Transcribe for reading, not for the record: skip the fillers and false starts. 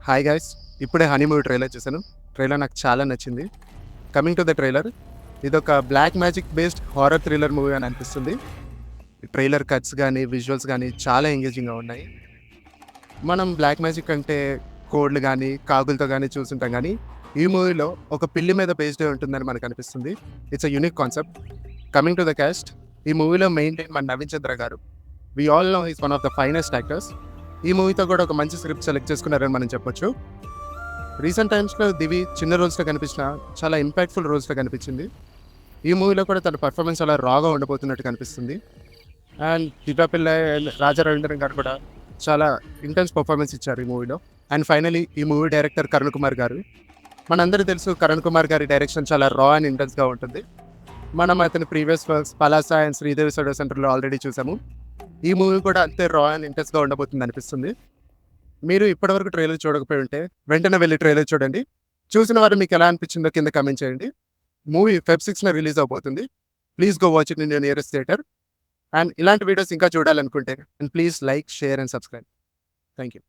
Hi guys, ఇప్పుడే Honey movie trailer చూసాను. Trailer నాకు చాలా నచ్చింది. కమింగ్ టు ద ట్రైలర్, ఇదొక black magic based horror thriller movie అని అనిపిస్తుంది. ట్రైలర్ కట్స్ కానీ విజువల్స్ కానీ చాలా ఎంగేజింగ్గా ఉన్నాయి. మనం బ్లాక్ మ్యాజిక్ అంటే కోడ్లు కానీ కాగులతో కానీ చూస్తుంటాం, కానీ ఈ మూవీలో ఒక పిల్లి మీద బేస్డ్ ఉంటుందని మనకు అనిపిస్తుంది. It's a unique concept. Coming to the cast, ఈ మూవీలో మెయిన్ మన నవీన్ చంద్ర గారు. We all know is one of the finest actors. ఈ మూవీతో కూడా ఒక మంచి స్క్రిప్ట్ సెలెక్ట్ చేసుకున్నారని మనం చెప్పొచ్చు. రీసెంట్ టైమ్స్లో దివి చిన్న రోల్స్లో కనిపించిన చాలా ఇంపాక్ట్ఫుల్ రోల్స్లో కనిపించింది. ఈ మూవీలో కూడా తన పర్ఫార్మెన్స్ అలా రాగా ఉండబోతున్నట్టు కనిపిస్తుంది. అండ్ దివ్యా పిల్ల అండ్ రాజా రవీంద్రన్ గారు కూడా చాలా ఇంటెన్స్ పర్ఫార్మెన్స్ ఇచ్చారు ఈ మూవీలో. అండ్ ఫైనలీ ఈ మూవీ డైరెక్టర్ కరుణ్ కుమార్ గారు. మనందరికీ తెలుసు కరుణ్ కుమార్ గారి డైరెక్షన్ చాలా రా అండ్ ఇంటెన్స్గా ఉంటుంది. మనం అతని previous works Palasa and Sridevi soda సెంటర్లో ఆల్రెడీ చూసాము. ఈ మూవీ కూడా అంతే రా అండ్ ఇంటెన్స్గా ఉండబోతుంది అనిపిస్తుంది. మీరు ఇప్పటివరకు ట్రైలర్ చూడకపోయి ఉంటే వెంటనే వెళ్ళి ట్రైలర్ చూడండి. చూసిన వారు మీకు ఎలా అనిపించిందో కింద కామెంట్ చేయండి. మూవీ Feb 6న రిలీజ్ అవబోతుంది. Please go watch it in your nearest theatre. And ఇలాంటి వీడియోస్ ఇంకా చూడాలనుకుంటే please like, share and subscribe. Thank you.